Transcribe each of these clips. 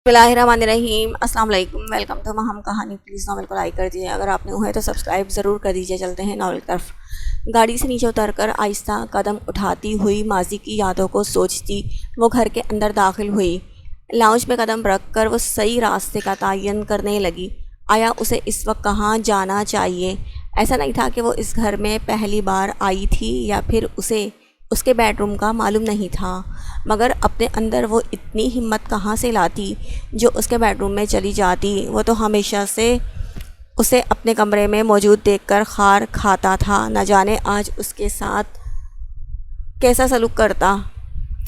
بسم اللہ الرحمن الرحیم۔ السلام علیکم، ویلکم ٹو ہم کہانی۔ پلیز ناول کو لائک کر دیجیے، اگر آپ نے ہوئے تو سبسکرائب ضرور کر دیجیے۔ چلتے ہیں ناول کی طرف۔ گاڑی سے نیچے اتر کر آہستہ قدم اٹھاتی ہوئی ماضی کی یادوں کو سوچتی وہ گھر کے اندر داخل ہوئی۔ لاؤنج میں قدم رکھ کر وہ صحیح راستے کا تعین کرنے لگی۔ آیا اسے اس وقت کہاں جانا چاہیے؟ ایسا نہیں تھا کہ وہ اس گھر میں پہلی بار آئی تھی یا پھر اسے اس کے بیڈ روم کا معلوم نہیں تھا، مگر اپنے اندر وہ اتنی ہمت کہاں سے لاتی جو اس کے بیڈ روم میں چلی جاتی۔ وہ تو ہمیشہ سے اسے اپنے کمرے میں موجود دیکھ کر خار کھاتا تھا، نہ جانے آج اس کے ساتھ کیسا سلوک کرتا۔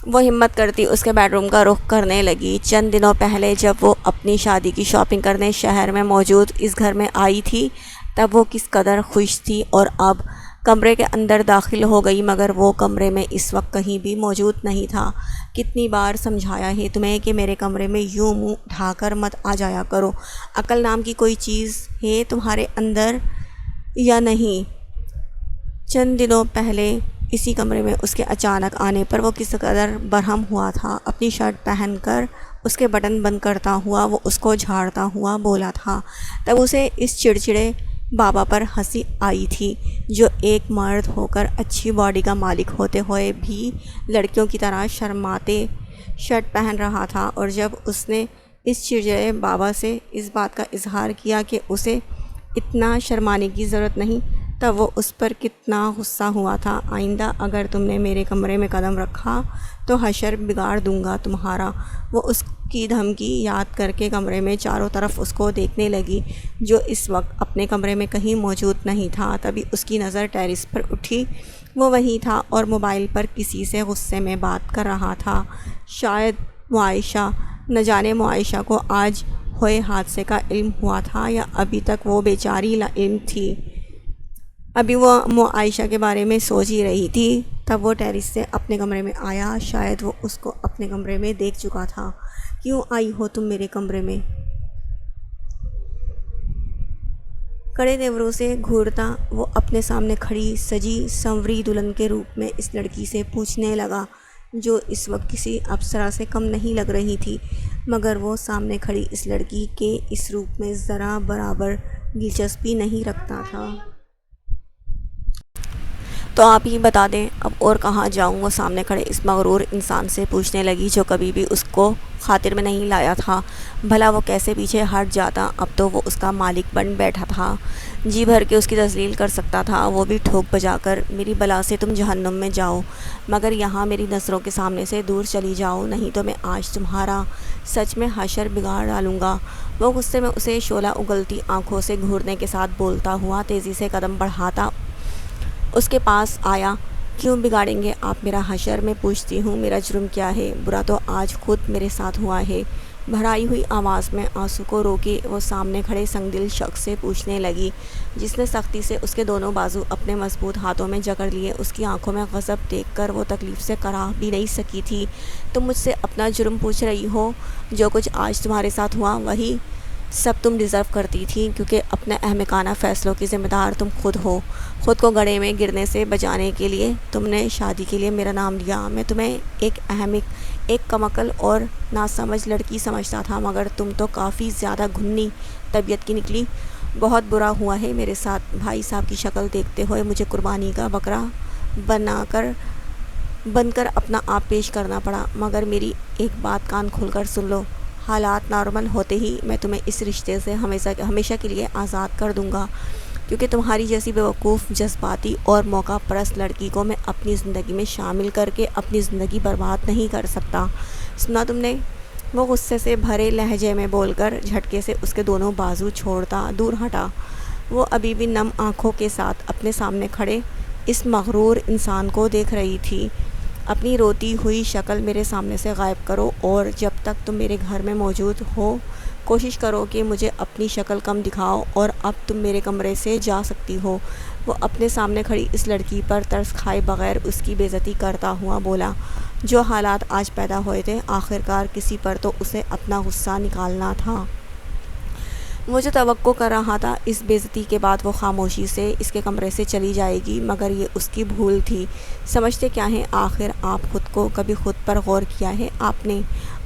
وہ ہمت کرتی اس کے بیڈ روم کا رخ کرنے لگی۔ چند دنوں پہلے جب وہ اپنی شادی کی شاپنگ کرنے شہر میں موجود اس گھر میں آئی تھی تب وہ کس قدر خوش تھی، اور اب کمرے کے اندر داخل ہو گئی مگر وہ کمرے میں اس وقت کہیں بھی موجود نہیں تھا۔ کتنی بار سمجھایا ہے تمہیں کہ میرے کمرے میں یوں منہ اٹھا کر مت آ جایا کرو، عقل نام کی کوئی چیز ہے تمہارے اندر یا نہیں؟ چند دنوں پہلے اسی کمرے میں اس کے اچانک آنے پر وہ کس قدر برہم ہوا تھا۔ اپنی شرٹ پہن کر اس کے بٹن بند کرتا ہوا وہ اس کو جھاڑتا ہوا بولا تھا۔ تب اسے اس چڑچڑے بابا پر ہنسی آئی تھی جو ایک مرد ہو کر اچھی باڈی کا مالک ہوتے ہوئے بھی لڑکیوں کی طرح شرماتے شرٹ پہن رہا تھا، اور جب اس نے اس چڑچڑے بابا سے اس بات کا اظہار کیا کہ اسے اتنا شرمانے کی ضرورت نہیں، تب وہ اس پر کتنا غصہ ہوا تھا۔ آئندہ اگر تم نے میرے کمرے میں قدم رکھا تو حشر بگاڑ دوں گا تمہارا۔ وہ اس کی دھمکی یاد کر کے کمرے میں چاروں طرف اس کو دیکھنے لگی جو اس وقت اپنے کمرے میں کہیں موجود نہیں تھا۔ تبھی اس کی نظر ٹیرس پر اٹھی، وہ وہیں تھا اور موبائل پر کسی سے غصے میں بات کر رہا تھا، شاید معائشہ۔ نہ جانے معائشہ کو آج ہوئے حادثے کا علم ہوا تھا یا ابھی تک وہ بیچاری لا علم تھی۔ ابھی وہ معائشہ کے بارے میں سوچ ہی رہی تھی تب وہ ٹیرس سے اپنے کمرے میں آیا۔ شاید وہ اس کو اپنے کمرے میں دیکھ چکا تھا۔ کیوں آئی ہو تم میرے کمرے میں؟ کڑے تیوروں سے گھورتا وہ اپنے سامنے کھڑی سجی سنوری دلہن کے روپ میں اس لڑکی سے پوچھنے لگا جو اس وقت کسی اپسرا سے کم نہیں لگ رہی تھی، مگر وہ سامنے کھڑی اس لڑکی کے اس روپ میں ذرا برابر دلچسپی نہیں رکھتا تھا۔ تو آپ ہی بتا دیں اب اور کہاں جاؤں؟ وہ سامنے کھڑے اس مغرور انسان سے پوچھنے لگی جو کبھی بھی اس کو خاطر میں نہیں لایا تھا۔ بھلا وہ کیسے پیچھے ہٹ جاتا، اب تو وہ اس کا مالک بن بیٹھا تھا، جی بھر کے اس کی تذلیل کر سکتا تھا، وہ بھی ٹھوک بجا کر میری بلا سے تم جہنم میں جاؤ، مگر یہاں میری نظروں کے سامنے سے دور چلی جاؤ، نہیں تو میں آج تمہارا سچ میں حشر بگاڑ ڈالوں گا۔ وہ غصے میں اسے شعلہ اگلتی آنکھوں سے گھورنے کے ساتھ بولتا ہوا تیزی سے قدم بڑھاتا اس کے پاس آیا۔ کیوں بگاڑیں گے آپ میرا حشر؟ میں پوچھتی ہوں میرا جرم کیا ہے؟ برا تو آج خود میرے ساتھ ہوا ہے۔ بھرائی ہوئی آواز میں آنسو کو روکے وہ سامنے کھڑے سنگ دل شخص سے پوچھنے لگی جس نے سختی سے اس کے دونوں بازو اپنے مضبوط ہاتھوں میں جکڑ لیے۔ اس کی آنکھوں میں غضب دیکھ کر وہ تکلیف سے کراہ بھی نہیں سکی تھی۔ تم مجھ سے اپنا جرم پوچھ رہی ہو؟ جو کچھ آج تمہارے ساتھ ہوا وہی سب تم ڈیزرو کرتی تھی، کیونکہ اپنے احمقانہ فیصلوں کی ذمہ دار تم خود ہو۔ خود کو گڑھے میں گرنے سے بچانے کے لیے تم نے شادی کے لیے میرا نام لیا۔ میں تمہیں ایک احمق، ایک کمعقل اور ناسمجھ لڑکی سمجھتا تھا، مگر تم تو کافی زیادہ گھنی طبیعت کی نکلی۔ بہت برا ہوا ہے میرے ساتھ۔ بھائی صاحب کی شکل دیکھتے ہوئے مجھے قربانی کا بکرا بن کر اپنا آپ پیش کرنا پڑا، مگر میری ایک بات کان کھول کر سن لو، حالات نارمل ہوتے ہی میں تمہیں اس رشتے سے ہمیشہ کے لیے آزاد کر دوں گا، کیونکہ تمہاری جیسی بیوقوف، جذباتی اور موقع پرست لڑکی کو میں اپنی زندگی میں شامل کر کے اپنی زندگی برباد نہیں کر سکتا۔ سنا تم نے؟ وہ غصے سے بھرے لہجے میں بول کر جھٹکے سے اس کے دونوں بازو چھوڑتا دور ہٹا۔ وہ ابھی بھی نم آنکھوں کے ساتھ اپنے سامنے کھڑے اس مغرور انسان کو دیکھ رہی تھی۔ اپنی روتی ہوئی شکل میرے سامنے سے غائب کرو، اور جب تک تم میرے گھر میں موجود ہو کوشش کرو کہ مجھے اپنی شکل کم دکھاؤ، اور اب تم میرے کمرے سے جا سکتی ہو۔ وہ اپنے سامنے کھڑی اس لڑکی پر ترس کھائے بغیر اس کی بے عزتی کرتا ہوا بولا، جو حالات آج پیدا ہوئے تھے آخرکار کسی پر تو اسے اپنا غصہ نکالنا تھا۔ وہ جو توقع کر رہا تھا اس بے عزتی کے بعد وہ خاموشی سے اس کے کمرے سے چلی جائے گی، مگر یہ اس کی بھول تھی۔ سمجھتے کیا ہیں آخر آپ خود کو؟ کبھی خود پر غور کیا ہے آپ نے؟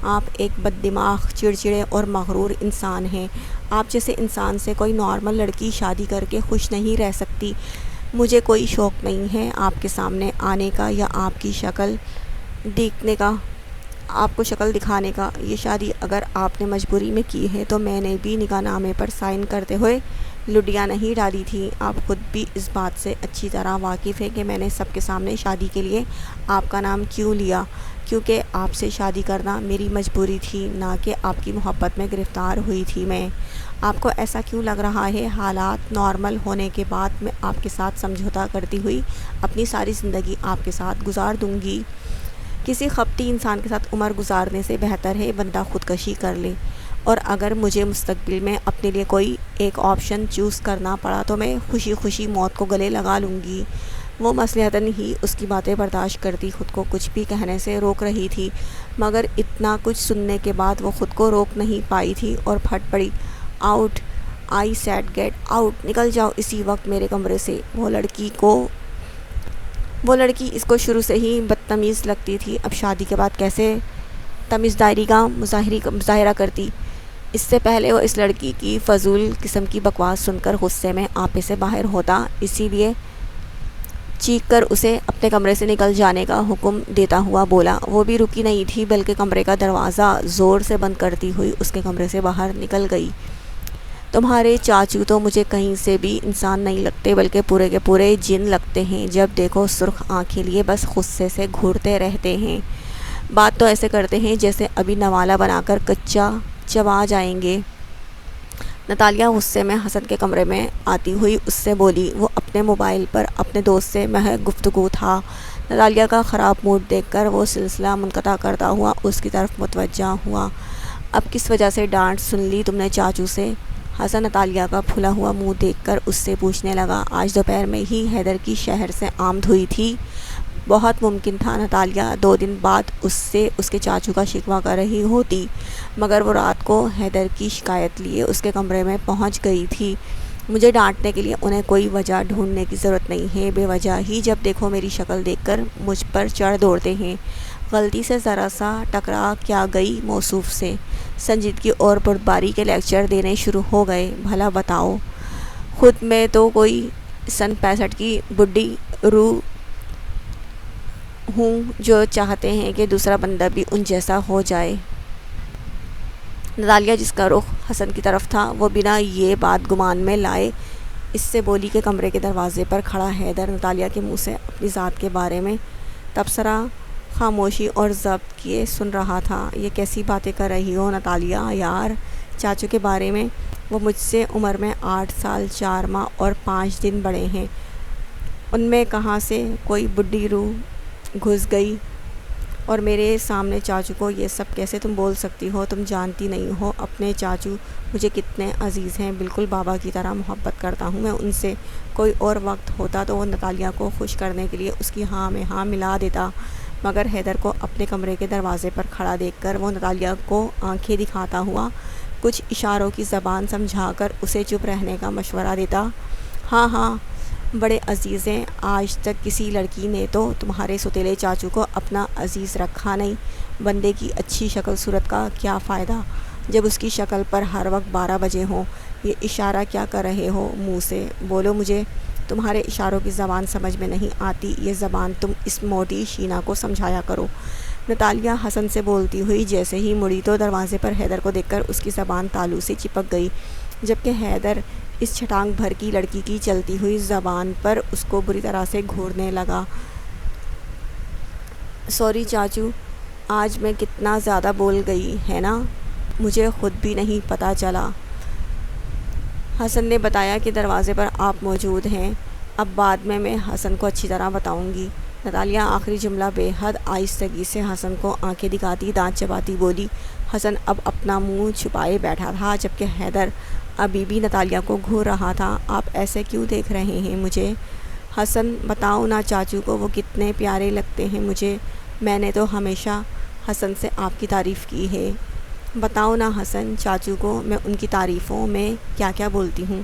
آپ ایک بد دماغ، چڑچڑے اور مغرور انسان ہیں۔ آپ جیسے انسان سے کوئی نارمل لڑکی شادی کر کے خوش نہیں رہ سکتی۔ مجھے کوئی شوق نہیں ہے آپ کے سامنے آنے کا یا آپ کی شکل دیکھنے کا، آپ کو شکل دکھانے کا۔ یہ شادی اگر آپ نے مجبوری میں کی ہے تو میں نے بھی نکاح نامے پر سائن کرتے ہوئے لڈیاں نہیں ڈالی تھی۔ آپ خود بھی اس بات سے اچھی طرح واقف ہیں کہ میں نے سب کے سامنے شادی کے لیے آپ کا نام کیوں لیا، کیونکہ آپ سے شادی کرنا میری مجبوری تھی، نہ کہ آپ کی محبت میں گرفتار ہوئی تھی میں۔ آپ کو ایسا کیوں لگ رہا ہے حالات نارمل ہونے کے بعد میں آپ کے ساتھ سمجھوتا کرتی ہوئی اپنی ساری زندگی آپ کے ساتھ گزار دوں گی؟ کسی خپتی انسان کے ساتھ عمر گزارنے سے بہتر ہے بندہ خودکشی کر لے۔ اور اگر مجھے مستقبل میں اپنے لیے کوئی ایک آپشن چوز کرنا پڑا تو میں خوشی خوشی موت کو گلے لگا لوں گی۔ وہ مصلحتاً ہی اس کی باتیں برداشت کرتی خود کو کچھ بھی کہنے سے روک رہی تھی، مگر اتنا کچھ سننے کے بعد وہ خود کو روک نہیں پائی تھی اور پھٹ پڑی۔ Out, I said get out, نکل جاؤ اسی وقت میرے کمرے سے۔ وہ لڑکی اس کو شروع سے ہی بدتمیز لگتی تھی، اب شادی کے بعد کیسے تمیزداری کا مظاہرہ کرتی۔ اس سے پہلے وہ اس لڑکی کی فضول قسم کی بکواس سن کر غصے میں آپے سے باہر ہوتا، اسی لیے چیخ کر اسے اپنے کمرے سے نکل جانے کا حکم دیتا ہوا بولا۔ وہ بھی رکی نہیں تھی بلکہ کمرے کا دروازہ زور سے بند کرتی ہوئی اس کے کمرے سے باہر نکل گئی۔ تمہارے چاچو تو مجھے کہیں سے بھی انسان نہیں لگتے بلکہ پورے کے پورے جن لگتے ہیں، جب دیکھو سرخ آنکھیں لیے بس غصے سے گھورتے رہتے ہیں۔ بات تو ایسے کرتے ہیں جیسے ابھی نوالا بنا کر کچا چبا جائیں گے۔ نتالیہ غصے میں حسن کے کمرے میں آتی ہوئی اس سے بولی۔ وہ اپنے موبائل پر اپنے دوست سے محض گفتگو تھا۔ نتالیہ کا خراب موڈ دیکھ کر وہ سلسلہ منقطع کرتا ہوا اس کی طرف متوجہ ہوا۔ اب کس وجہ سے ڈانٹ سن لی تم نے چاچو سے؟ حسن نتالیہ کا پھلا ہوا منہ دیکھ کر اس سے پوچھنے لگا۔ آج دوپہر میں ہی حیدر کی شہر سے آمد ہوئی تھی۔ بہت ممکن تھا نتالیہ 2 دن بعد اس سے اس کے چاچو کا شکوہ کر رہی ہوتی، مگر وہ رات کو حیدر کی شکایت لیے اس کے کمرے میں پہنچ گئی تھی۔ مجھے ڈانٹنے کے لیے انہیں کوئی وجہ ڈھونڈنے کی ضرورت نہیں ہے، بے وجہ ہی جب دیکھو میری شکل دیکھ کر مجھ پر چڑھ دوڑتے ہیں۔ غلطی سے ذرا سا ٹکرا کیا گئی موصوف سے، سنجیدگی اور بردباری کے لیکچر دینے شروع ہو گئے۔ بھلا بتاؤ، خود میں تو کوئی سن 65 کی بڈھی روح ہوں جو چاہتے ہیں کہ دوسرا بندہ بھی ان جیسا ہو جائے۔ نتالیہ جس کا رخ حسن کی طرف تھا وہ بنا یہ بات گمان میں لائے اس سے بولی کہ کمرے کے دروازے پر کھڑا حیدر نتالیہ کے منہ سے اپنی ذات کے بارے میں تبصرہ خاموشی اور ضبط کیے سن رہا تھا۔ یہ کیسی باتیں کر رہی ہو نتالیہ یار، چاچو کے بارے میں؟ وہ مجھ سے عمر میں 8 سال 4 ماہ اور 5 دن بڑے ہیں، ان میں کہاں سے کوئی بڈھی روح گھس گئی؟ اور میرے سامنے چاچو کو یہ سب کیسے تم بول سکتی ہو؟ تم جانتی نہیں ہو اپنے چاچو مجھے کتنے عزیز ہیں، بالکل بابا کی طرح محبت کرتا ہوں میں ان سے۔ کوئی اور وقت ہوتا تو وہ نتالیہ کو خوش کرنے کے لیے اس کی ہاں میں ہاں ملا دیتا، مگر حیدر کو اپنے کمرے کے دروازے پر کھڑا دیکھ کر وہ نتالیہ کو آنکھیں دکھاتا ہوا کچھ اشاروں کی زبان سمجھا کر اسے چپ رہنے کا مشورہ دیتا۔ ہاں ہاں بڑے عزیز ہیں، آج تک کسی لڑکی نے تو تمہارے ستیلے چاچو کو اپنا عزیز رکھا نہیں۔ بندے کی اچھی شکل صورت کا کیا فائدہ جب اس کی شکل پر ہر وقت 12 بجے ہوں؟ یہ اشارہ کیا کر رہے ہو منہ سے؟ بولو مجھے، تمہارے اشاروں کی زبان سمجھ میں نہیں آتی، یہ زبان تم اس موٹی شینا کو سمجھایا کرو۔ نتالیہ حسن سے بولتی ہوئی جیسے ہی مڑی تو دروازے پر حیدر کو دیکھ کر اس کی زبان تالو سے چپک گئی، جبکہ حیدر اس چھٹانگ بھر کی لڑکی کی چلتی ہوئی زبان پر اس کو بری طرح سے گھورنے لگا۔ سوری چاچو، آج میں کتنا زیادہ بول گئی ہے نا، مجھے خود بھی نہیں پتہ چلا۔ حسن نے بتایا کہ دروازے پر آپ موجود ہیں، اب بعد میں حسن کو اچھی طرح بتاؤں گی۔ نتالیہ آخری جملہ بے حد آہستگی سے حسن کو آنکھیں دکھاتی دانت چباتی بولی۔ حسن اب اپنا منہ چھپائے بیٹھا تھا جبکہ حیدر ابھی بھی نتالیہ کو گھور رہا تھا۔ آپ ایسے کیوں دیکھ رہے ہیں مجھے؟ حسن بتاؤ نا چاچو کو وہ کتنے پیارے لگتے ہیں مجھے، میں نے تو ہمیشہ حسن سے آپ کی تعریف کی ہے۔ بتاؤ نا حسن چاچو کو میں ان کی تعریفوں میں کیا کیا بولتی ہوں۔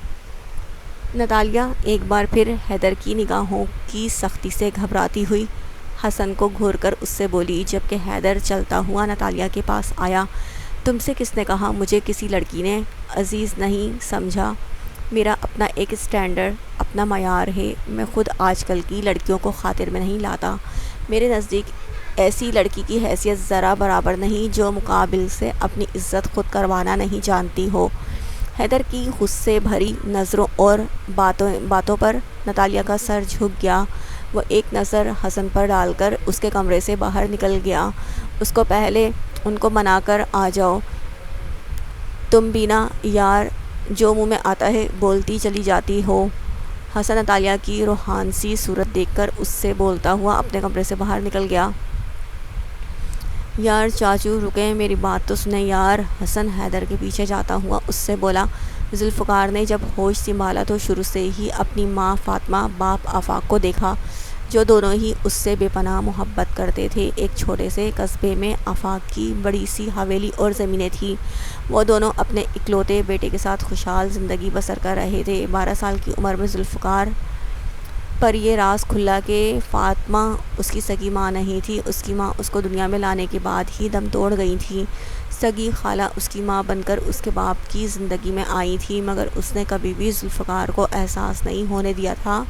نتالیہ ایک بار پھر حیدر کی نگاہوں کی سختی سے گھبراتی ہوئی حسن کو گھور کر اس سے بولی، جبکہ حیدر چلتا ہوا نتالیہ کے پاس آیا۔ تم سے کس نے کہا مجھے کسی لڑکی نے عزیز نہیں سمجھا؟ میرا اپنا ایک اسٹینڈرڈ، اپنا معیار ہے۔ میں خود آج کل کی لڑکیوں کو خاطر میں نہیں لاتا۔ میرے نزدیک ایسی لڑکی کی حیثیت ذرا برابر نہیں جو مقابل سے اپنی عزت خود کروانا نہیں جانتی ہو۔ حیدر کی غصے بھری نظروں اور باتوں پر نتالیہ کا سر جھک گیا۔ وہ ایک نظر حسن پر ڈال کر اس کے کمرے سے باہر نکل گیا۔ اس کو پہلے ان کو منا کر آ جاؤ، تم بھی نا یار جو منہ میں آتا ہے بولتی چلی جاتی ہو۔ حسن نتالیہ کی روحان سی صورت دیکھ کر اس سے بولتا ہوا اپنے کمرے سے باہر نکل گیا۔ یار چاچو رکیں، میری بات تو سنیں یار، حسن حیدر کے پیچھے جاتا ہوا اس سے بولا۔ ذوالفقار نے جب ہوش سنبھالا تو شروع سے ہی اپنی ماں فاطمہ، باپ آفاق کو دیکھا، جو دونوں ہی اس سے بے پناہ محبت کرتے تھے۔ ایک چھوٹے سے قصبے میں آفاق کی بڑی سی حویلی اور زمینیں تھیں۔ وہ دونوں اپنے اکلوتے بیٹے کے ساتھ خوشحال زندگی بسر کر رہے تھے۔ 12 سال کی عمر میں ذوالفقار پر یہ راز کھلا کہ فاطمہ اس کی سگی ماں نہیں تھی۔ اس کی ماں اس کو دنیا میں لانے کے بعد ہی دم توڑ گئی تھی۔ سگی خالہ اس کی ماں بن کر اس کے باپ کی زندگی میں آئی تھی، مگر اس نے کبھی بھی ذوالفقار کو احساس نہیں ہونے دیا تھا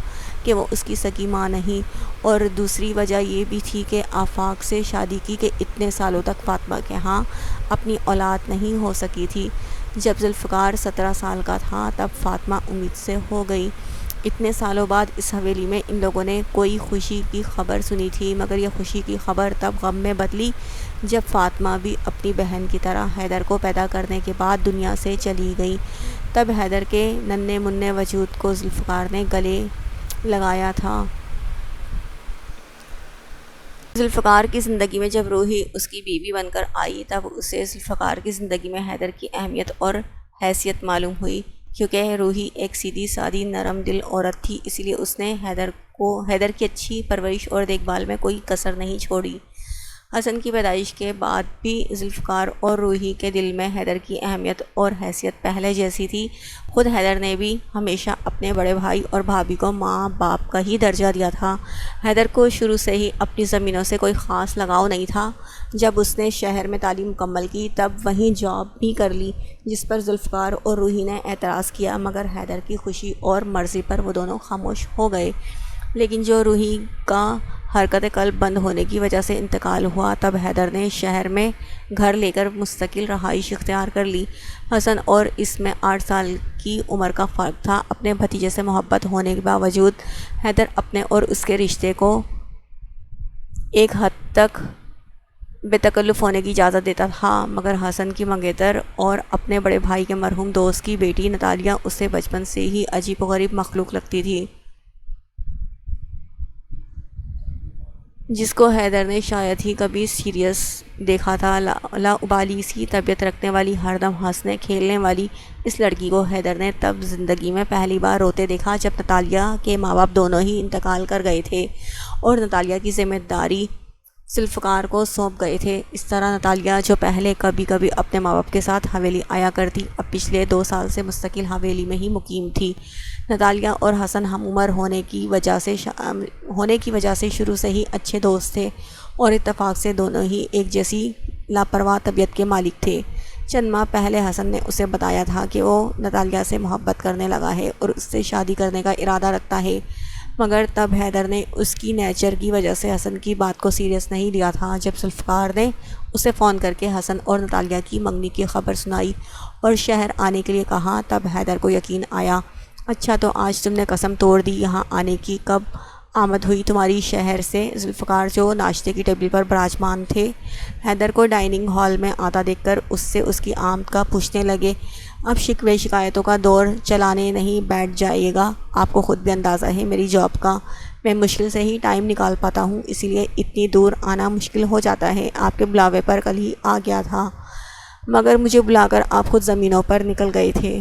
کہ وہ اس کی سگی ماں نہیں۔ اور دوسری وجہ یہ بھی تھی کہ آفاق سے شادی کی کہ اتنے سالوں تک فاطمہ کے ہاں اپنی اولاد نہیں ہو سکی تھی۔ جب ذوالفقار 17 سال کا تھا تب فاطمہ امید سے ہو گئی۔ اتنے سالوں بعد اس حویلی میں ان لوگوں نے کوئی خوشی کی خبر سنی تھی، مگر یہ خوشی کی خبر تب غم میں بدلی جب فاطمہ بھی اپنی بہن کی طرح حیدر کو پیدا کرنے کے بعد دنیا سے چلی گئی۔ تب حیدر کے ننھے منھے وجود کو ذوالفقار نے گلے لگایا تھا۔ ذوالفقار کی زندگی میں جب روحی اس کی بیوی بن کر آئی تب اسے ذوالفقار کی زندگی میں حیدر کی اہمیت اور حیثیت معلوم ہوئی، کیونکہ روحی ایک سیدھی سادی نرم دل عورت تھی، اسی لیے اس نے حیدر کی اچھی پرورش اور دیکھ بھال میں کوئی کسر نہیں چھوڑی۔ حسن کی پیدائش کے بعد بھی ذوالفقار اور روحی کے دل میں حیدر کی اہمیت اور حیثیت پہلے جیسی تھی۔ خود حیدر نے بھی ہمیشہ اپنے بڑے بھائی اور بھابھی کو ماں باپ کا ہی درجہ دیا تھا۔ حیدر کو شروع سے ہی اپنی زمینوں سے کوئی خاص لگاؤ نہیں تھا۔ جب اس نے شہر میں تعلیم مکمل کی تب وہیں جاب بھی کر لی، جس پر ذوالفقار اور روحی نے اعتراض کیا، مگر حیدر کی خوشی اور مرضی پر وہ دونوں خاموش ہو گئے۔ لیکن جو روحی کا حرکت قلب بند ہونے کی وجہ سے انتقال ہوا تب حیدر نے شہر میں گھر لے کر مستقل رہائش اختیار کر لی۔ حسن اور اس میں 8 سال کی عمر کا فرق تھا۔ اپنے بھتیجے سے محبت ہونے کے باوجود حیدر اپنے اور اس کے رشتے کو ایک حد تک بے تکلف ہونے کی اجازت دیتا تھا، مگر حسن کی منگیتر اور اپنے بڑے بھائی کے مرحوم دوست کی بیٹی نتالیہ اسے بچپن سے ہی عجیب و غریب مخلوق لگتی تھی، جس کو حیدر نے شاید ہی کبھی سیریس دیکھا تھا۔ لاابالی سی طبیعت رکھنے والی، ہر دم ہنسنے کھیلنے والی اس لڑکی کو حیدر نے تب زندگی میں پہلی بار روتے دیکھا جب نتالیہ کے ماں باپ دونوں ہی انتقال کر گئے تھے اور نتالیہ کی ذمہ داری ذوالفقار کو سونپ گئے تھے۔ اس طرح نتالیہ جو پہلے کبھی کبھی اپنے ماں باپ کے ساتھ حویلی آیا کرتی، اب پچھلے 2 سال سے مستقل حویلی میں ہی مقیم تھی۔ نتالیہ اور حسن ہم عمر ہونے کی وجہ سے شروع سے ہی اچھے دوست تھے اور اتفاق سے دونوں ہی ایک جیسی لاپرواہ طبیعت کے مالک تھے۔ چند ماہ پہلے حسن نے اسے بتایا تھا کہ وہ نتالیہ سے محبت کرنے لگا ہے اور اس سے شادی کرنے کا ارادہ رکھتا ہے، مگر تب حیدر نے اس کی نیچر کی وجہ سے حسن کی بات کو سیریس نہیں لیا تھا۔ جب ذوالفقار نے اسے فون کر کے حسن اور نتالیہ کی منگنی کی خبر سنائی اور شہر آنے کے لیے کہا تب حیدر کو یقین آیا۔ اچھا تو آج تم نے قسم توڑ دی یہاں آنے کی، کب آمد ہوئی تمہاری شہر سے؟ ذوالفقار جو ناشتے کی ٹیبل پر براجمان تھے حیدر کو ڈائننگ ہال میں آتا دیکھ کر اس سے اس کی آمد کا پوچھنے لگے۔ اب شکوے شکایتوں کا دور چلانے نہیں بیٹھ جائیے گا، آپ کو خود بھی اندازہ ہے میری جاب کا، میں مشکل سے ہی ٹائم نکال پاتا ہوں، اسی لیے اتنی دور آنا مشکل ہو جاتا ہے۔ آپ کے بلاوے پر کل ہی آ گیا تھا، مگر مجھے بلا کر آپ خود زمینوں پر نکل گئے تھے۔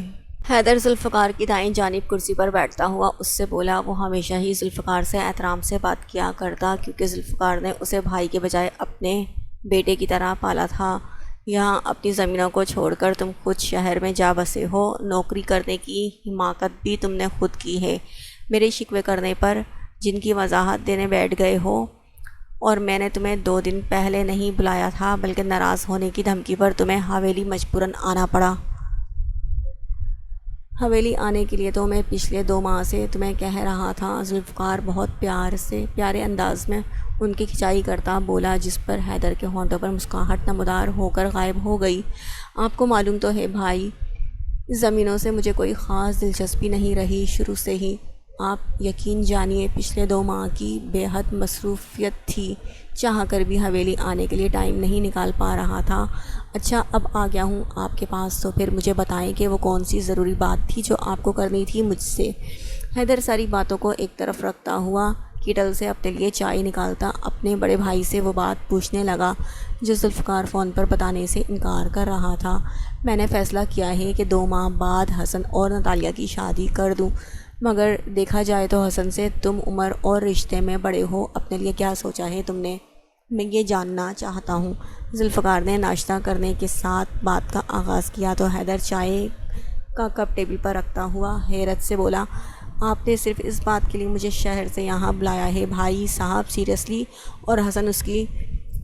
حیدر ذوالفقار کی دائیں جانب کرسی پر بیٹھتا ہوا اس سے بولا۔ وہ ہمیشہ ہی ذوالفقار سے احترام سے بات کیا کرتا، کیونکہ ذوالفقار نے اسے بھائی کے بجائے اپنے بیٹے کی طرح پالا تھا۔ یہاں اپنی زمینوں کو چھوڑ کر تم خود شہر میں جا بسے ہو، نوکری کرنے کی حماقت بھی تم نے خود کی ہے۔ میرے شکوے کرنے پر جن کی وضاحت دینے بیٹھ گئے ہو، اور میں نے تمہیں 2 دن پہلے نہیں بلایا تھا بلکہ ناراض ہونے کی دھمکی پر تمہیں حویلی مجبوراً آنا پڑا۔ حویلی آنے کے لیے تو میں پچھلے 2 ماہ سے تمہیں کہہ رہا تھا۔ ذوالفقار بہت پیارے انداز میں ان کی کھچائی کرتا بولا، جس پر حیدر کے ہونٹوں پر مسکراہٹ نمودار ہو کر غائب ہو گئی۔ آپ کو معلوم تو ہے بھائی، زمینوں سے مجھے کوئی خاص دلچسپی نہیں رہی شروع سے ہی۔ آپ یقین جانیے پچھلے 2 ماہ کی بے حد مصروفیت تھی، چاہ کر بھی حویلی آنے کے لیے ٹائم نہیں نکال پا رہا تھا۔ اچھا اب آ گیا ہوں آپ کے پاس تو پھر مجھے بتائیں کہ وہ کون سی ضروری بات تھی جو آپ کو کرنی تھی مجھ سے۔ حیدر ساری باتوں کو ایک طرف رکھتا ہوا کیٹل سے اپنے لیے چائے نکالتا اپنے بڑے بھائی سے وہ بات پوچھنے لگا جو ذوالفقار فون پر بتانے سے انکار کر رہا تھا۔ میں نے فیصلہ کیا ہے کہ 2 ماہ بعد حسن اور نتالیہ کی شادی کر دوں، مگر دیکھا جائے تو حسن سے تم عمر اور رشتے میں بڑے ہو، اپنے لیے کیا سوچا ہے تم نے؟ میں یہ جاننا چاہتا ہوں۔ ذوالفقار نے ناشتہ کرنے کے ساتھ بات کا آغاز کیا تو حیدر چائے کا کپ ٹیبل پر رکھتا ہوا حیرت سے بولا، آپ نے صرف اس بات کے لیے مجھے شہر سے یہاں بلایا ہے بھائی صاحب سیریسلی؟ اور حسن، اس کی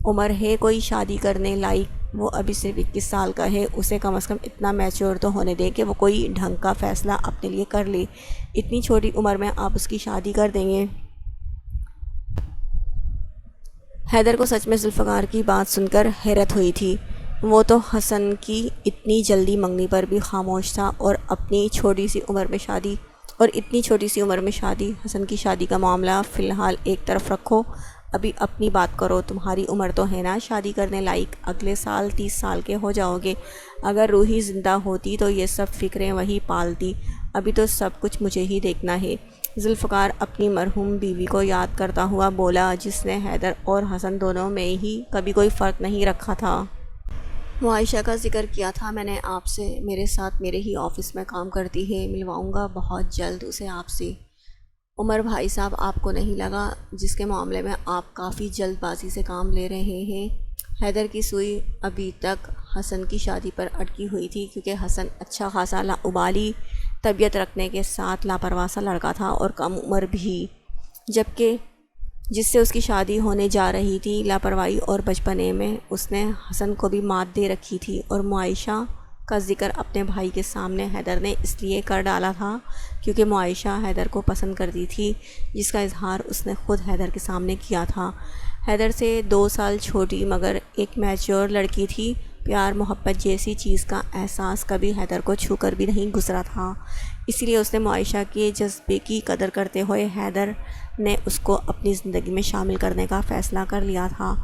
عمر ہے کوئی شادی کرنے لائق؟ وہ ابھی صرف 21 سال کا ہے، اسے کم از کم اتنا میچور تو ہونے دے کہ وہ کوئی ڈھنگ کا فیصلہ اپنے لیے کر لے۔ اتنی چھوٹی عمر میں آپ اس کی شادی کر دیں گے؟ حیدر کو سچ میں ذوالفقار کی بات سن کر حیرت ہوئی تھی۔ وہ تو حسن کی اتنی جلدی منگنی پر بھی خاموش تھا، اور اتنی چھوٹی سی عمر میں شادی۔ حسن کی شادی کا معاملہ فی الحال ایک طرف رکھو، ابھی اپنی بات کرو۔ تمہاری عمر تو ہے نا شادی کرنے لائق؟ اگلے سال 30 سال کے ہو جاؤ گے۔ اگر روحی زندہ ہوتی تو یہ سب فکریں وہی پالتی، ابھی تو سب کچھ مجھے ہی دیکھنا ہے۔ ذوالفقار اپنی مرحوم بیوی کو یاد کرتا ہوا بولا، جس نے حیدر اور حسن دونوں میں ہی کبھی کوئی فرق نہیں رکھا تھا۔ معائشہ کا ذکر کیا تھا میں نے آپ سے، میرے ساتھ میرے ہی آفس میں کام کرتی ہے، ملواؤں گا بہت جلد اسے آپ سے۔ عمر بھائی صاحب، آپ کو نہیں لگا جس کے معاملے میں آپ کافی جلد بازی سے کام لے رہے ہیں؟ حیدر کی سوئی ابھی تک حسن کی شادی پر اٹکی ہوئی تھی، کیونکہ حسن اچھا خاصا لاابالی طبیعت رکھنے کے ساتھ لاپرواہ سا لڑکا تھا اور کم عمر بھی، جبکہ جس سے اس کی شادی ہونے جا رہی تھی لاپرواہی اور بچپنے میں اس نے حسن کو بھی مات دے رکھی تھی۔ اور معائشہ کا ذکر اپنے بھائی کے سامنے حیدر نے اس لیے کر ڈالا تھا کیونکہ معائشہ حیدر کو پسند کرتی تھی، جس کا اظہار اس نے خود حیدر کے سامنے کیا تھا۔ حیدر سے 2 سال چھوٹی مگر ایک میچور لڑکی تھی، پیار محبت جیسی چیز کا احساس کبھی حیدر کو چھو کر بھی نہیں گزرا تھا، اسی لیے اس نے معائشہ کے جذبے کی قدر کرتے ہوئے حیدر نے اس کو اپنی زندگی میں شامل کرنے کا فیصلہ کر لیا تھا۔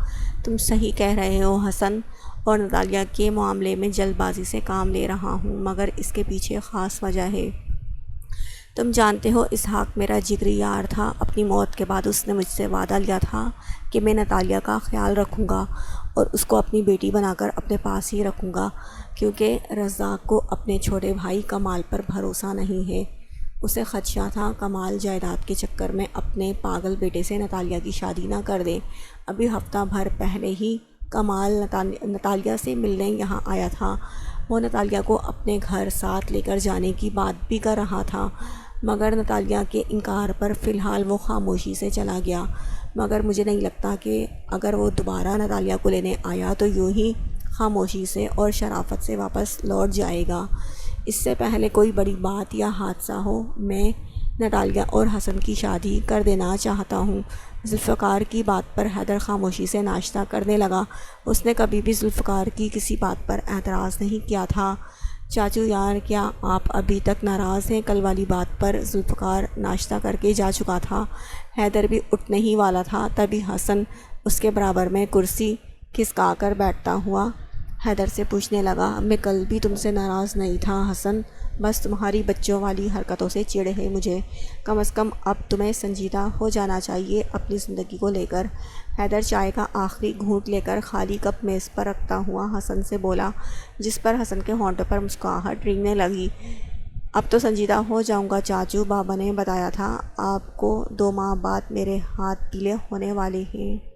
تم صحیح کہہ رہے ہو، حسن اور نتالیہ کے معاملے میں جلد بازی سے کام لے رہا ہوں، مگر اس کے پیچھے خاص وجہ ہے۔ تم جانتے ہو اسحاق میرا جگری یار تھا، اپنی موت کے بعد اس نے مجھ سے وعدہ لیا تھا کہ میں نتالیہ کا خیال رکھوں گا اور اس کو اپنی بیٹی بنا کر اپنے پاس ہی رکھوں گا، کیونکہ رزاق کو اپنے چھوٹے بھائی کمال پر بھروسہ نہیں ہے۔ اسے خدشہ تھا کمال جائیداد کے چکر میں اپنے پاگل بیٹے سے نتالیہ کی شادی نہ کر دے۔ ابھی ہفتہ بھر پہلے ہی کمال نتالیہ سے ملنے یہاں آیا تھا، وہ نتالیہ کو اپنے گھر ساتھ لے کر جانے کی بات بھی کر رہا تھا، مگر نتالیہ کے انکار پر فی الحال وہ خاموشی سے چلا گیا۔ مگر مجھے نہیں لگتا کہ اگر وہ دوبارہ نتالیہ کو لینے آیا تو یوں ہی خاموشی سے اور شرافت سے واپس لوٹ جائے گا۔ اس سے پہلے کوئی بڑی بات یا حادثہ ہو، میں نتالیہ اور حسن کی شادی کر دینا چاہتا ہوں۔ ذوالفقار کی بات پر حیدر خاموشی سے ناشتہ کرنے لگا۔ اس نے کبھی بھی ذوالفقار کی کسی بات پر اعتراض نہیں کیا تھا۔ چاچو یار، کیا آپ ابھی تک ناراض ہیں؟ کل والی بات پر ذوالفقار ناشتہ کر کے جا چکا تھا، حیدر بھی اٹھنے ہی والا تھا، تبھی حسن اس کے برابر میں کرسی کھسکا کر بیٹھتا ہوا حیدر سے پوچھنے لگا، میں کل بھی تم سے ناراض نہیں تھا حسن، بس تمہاری بچوں والی حرکتوں سے چڑ ہے مجھے۔ کم از کم اب تمہیں سنجیدہ ہو جانا چاہیے اپنی زندگی کو لے کر۔ حیدر چائے کا آخری گھونٹ لے کر خالی کپ میز پر رکھتا ہوا حسن سے بولا، جس پر حسن کے ہونٹوں پر مسکراہٹ رینگنے لگی۔ اب تو سنجیدہ ہو جاؤں گا چاچو، بابا نے بتایا تھا آپ کو 2 ماہ بعد میرے ہاتھ پیلے ہونے والے ہیں۔